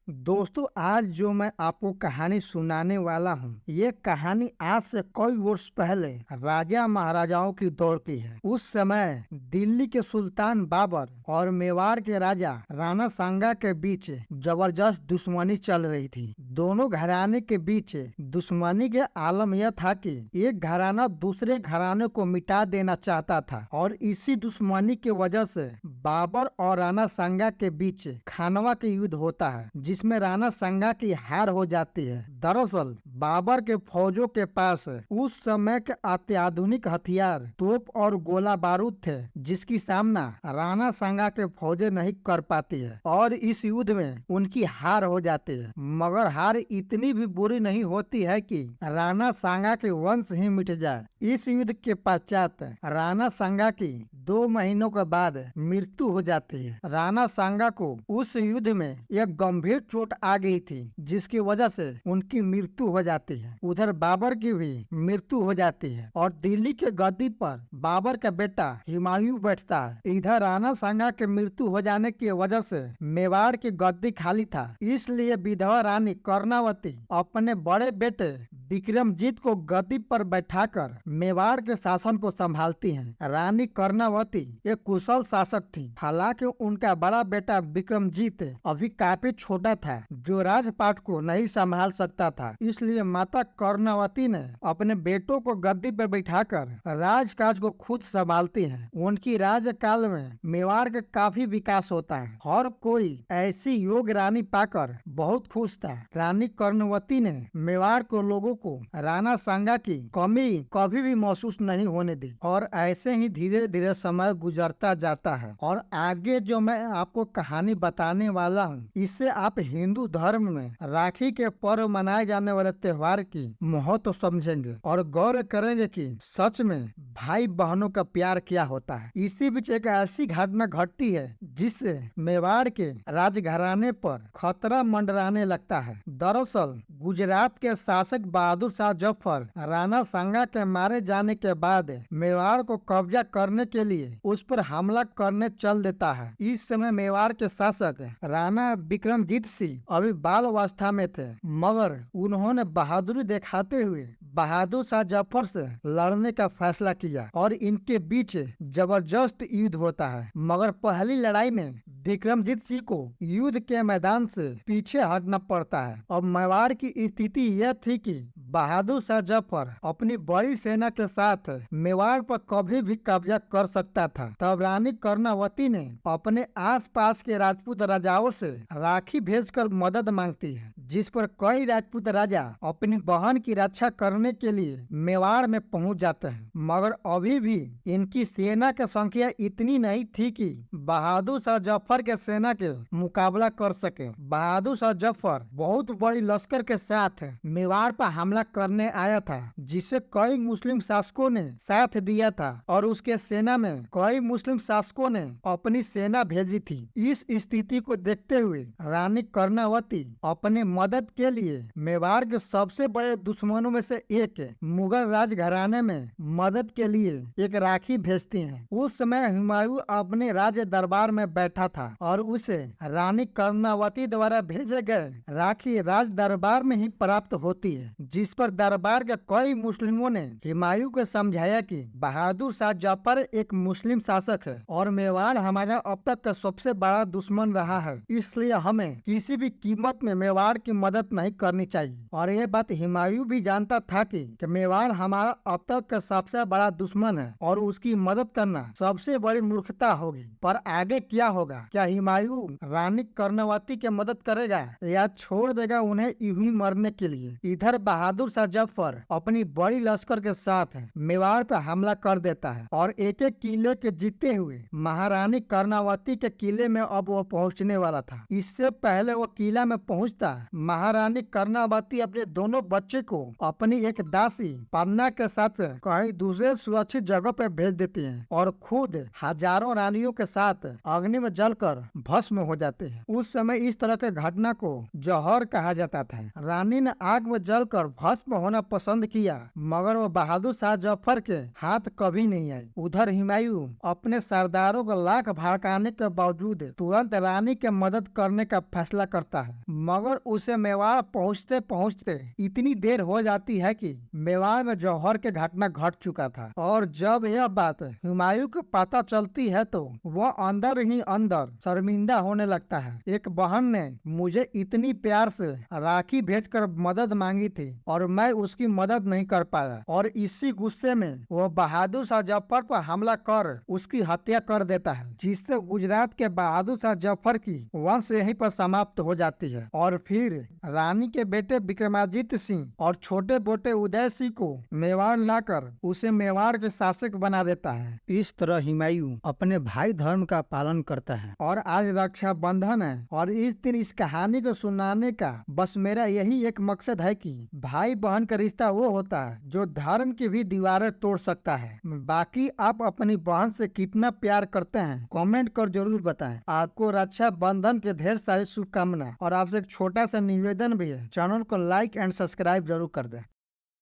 दोस्तों, आज जो मैं आपको कहानी सुनाने वाला हूँ, ये कहानी आज से कई वर्ष पहले राजा महाराजाओं की दौर की है। उस समय दिल्ली के सुल्तान बाबर और मेवाड़ के राजा राणा सांगा के बीच जबरदस्त दुश्मनी चल रही थी। दोनों घराने के बीच दुश्मनी के आलम यह था कि एक घराना दूसरे घराने को मिटा देना चाहता था और इसी दुश्मनी की वजह से बाबर और राणा सांगा के बीच खानवा के युद्ध होता है, जिसमें राणा सांगा की हार हो जाती है। दरअसल बाबर के फौजों के पास उस समय के अत्याधुनिक हथियार, तोप और गोला बारूद थे, जिसकी सामना राणा सांगा के फौजें नहीं कर पाती है और इस युद्ध में उनकी हार हो जाती है। मगर हार इतनी भी बुरी नहीं होती है कि राणा सांगा के वंश ही मिट जाए। इस युद्ध के पश्चात राणा सांगा की 2 महीनों के बाद मृत्यु हो जाती है। राणा सांगा को उस युद्ध में एक गंभीर चोट आ गई थी, जिसकी वजह से उनकी मृत्यु हो जाती है। उधर बाबर की भी मृत्यु हो जाती है और दिल्ली के गद्दी पर बाबर का बेटा हुमायूं बैठता है। इधर राणा सांगा के मृत्यु हो जाने की वजह से मेवाड़ की गद्दी खाली था, इसलिए विधवा रानी कर्णावती अपने बड़े बेटे विक्रमजीत को गद्दी पर बैठाकर मेवाड़ के शासन को संभालती हैं। रानी कर्णावती एक कुशल शासक थी। हालांकि उनका बड़ा बेटा विक्रमजीत अभी काफी छोटा था, जो राजपाट को नहीं संभाल सकता था। इसलिए माता कर्णावती ने अपने बेटों को गद्दी पर बैठाकर राजकाज को खुद संभालती हैं। उनकी राजकाल में मेवाड़ का काफी विकास होता है। हर कोई ऐसी योग्य रानी पाकर बहुत खुश था। रानी कर्णावती ने मेवाड़ को लोगों को राणा सांगा की कमी कभी भी महसूस नहीं होने दी और ऐसे ही धीरे धीरे समय गुजरता जाता है। और आगे जो मैं आपको कहानी बताने वाला हूँ, इससे आप हिंदू धर्म में राखी के पर्व मनाए जाने वाले त्योहार की महत्व समझेंगे और गौर करेंगे कि सच में भाई बहनों का प्यार क्या होता है। इसी बीच एक ऐसी घटना घटती है जिससे मेवाड़ के राजघराने पर खतरा मंडराने लगता है। दरअसल गुजरात के शासक बहादुर शाह जफर राणा सांगा के मारे जाने के बाद मेवाड़ को कब्जा करने के लिए उस पर हमला करने चल देता है। इस समय मेवाड़ के शासक राणा विक्रमजीत सिंह अभी बाल अवस्था में थे, मगर उन्होंने बहादुरी दिखाते हुए बहादुर शाह जफर से लड़ने का फैसला किया और इनके बीच जबरदस्त युद्ध होता है। मगर पहली लड़ाई में विक्रमजीत सिंह को युद्ध के मैदान से पीछे हटना पड़ता है और मेवाड़ की स्थिति यह थी कि बहादुर शाह जफर अपनी बड़ी सेना के साथ मेवाड़ पर कभी भी कब्जा कर सकता था। तब रानी कर्णावती ने अपने आसपास के राजपूत राजाओं से राखी भेजकर मदद मांगती है, जिस पर कई राजपूत राजा अपनी बहन की रक्षा करने के लिए मेवाड़ में पहुंच जाते हैं। मगर अभी भी इनकी सेना की संख्या इतनी नहीं थी कि बहादुर शाह जफर के सेना के मुकाबला कर सके। बहादुर शाह जफर बहुत बड़ी लश्कर के साथ मेवाड़ पर हमला करने आया था, जिसे कई मुस्लिम शासकों ने साथ दिया था और उसके सेना में कई मुस्लिम शासकों ने अपनी सेना भेजी थी। इस स्थिति को देखते हुए रानी कर्णावती अपने मदद के लिए मेवाड़ के सबसे बड़े दुश्मनों में से एक मुगल राजघराने में मदद के लिए एक राखी भेजती हैं। उस समय हुमायूं अपने राज दरबार में बैठा था और उसे रानी कर्णावती द्वारा भेजे गए राखी राज दरबार में ही प्राप्त होती है, जिस पर दरबार के कई मुस्लिमों ने हुमायूं को समझाया कि बहादुर शाह जफर एक मुस्लिम शासक है और मेवाड़ हमारा अब तक का सबसे बड़ा दुश्मन रहा है, इसलिए हमें किसी भी कीमत में मेवाड़ की मदद नहीं करनी चाहिए। और यह बात हुमायूं भी जानता था कि मेवाड़ हमारा अब तक का सबसे बड़ा दुश्मन है और उसकी मदद करना सबसे बड़ी मूर्खता होगी। पर आगे क्या होगा? क्या हुमायूं रानी कर्णावती की मदद करेगा या छोड़ देगा उन्हें यूं ही मरने के लिए? इधर बहादुर शाह जफर अपनी बड़ी लश्कर के साथ मेवाड़ पर हमला कर देता है और एक एक किले के जीते हुए महारानी कर्णावती के किले में अब वो पहुंचने वाला था। इससे पहले वो किला में पहुंचता महारानी कर्णावती अपने दोनों बच्चे को अपनी एक दासी पन्ना के साथ कहीं दूसरे सुरक्षित जगह पे भेज देती हैं और खुद हजारों रानियों के साथ अग्नि में जलकर भस्म हो जाते हैं। उस समय इस तरह के घटना को जौहर कहा जाता था। रानी ने आग में जलकर भस्म होना पसंद किया, मगर वो बहादुर शाह जफर के हाथ कभी नहीं आए। उधर हुमायूं अपने सरदारों को लाख भड़काने के बावजूद तुरंत रानी के मदद करने का फैसला करता है, मगर उसे मेवाड़ पहुंचते पहुंचते इतनी देर हो जाती है कि मेवाड़ में जौहर के घटना घट चुका था। और जब यह बात हुमायूं को पता चलती है तो वह अंदर ही अंदर शर्मिंदा होने लगता है। एक बहन ने मुझे इतनी प्यार से राखी भेजकर मदद मांगी थी और मैं उसकी मदद नहीं कर पाया, और इसी गुस्से में वह बहादुर शाह जफर पर हमला कर उसकी हत्या कर देता है, जिससे गुजरात के बहादुर शाह जफर की वंश यहीं पर समाप्त हो जाती है। और फिर रानी के बेटे विक्रमादित्य सिंह और छोटे बेटे उदय सिंह को मेवाड़ लाकर उसे मेवाड़ के शासक बना देता है। इस तरह हुमायूं अपने भाई धर्म का पालन करता है। और आज रक्षाबंधन है, और इस दिन इस कहानी को सुनाने का बस मेरा यही एक मकसद है कि भाई बहन का रिश्ता वो होता है जो धर्म की भी दीवारें तोड़ सकता है। बाकी आप अपनी बहन से कितना प्यार करते हैं कमेंट कर जरूर बताएं। आपको रक्षाबंधन के ढेर सारी शुभकामनाएं। और आपसे एक छोटा सा निवेदन भी है, चैनल को लाइक एंड सब्सक्राइब जरूर कर दें।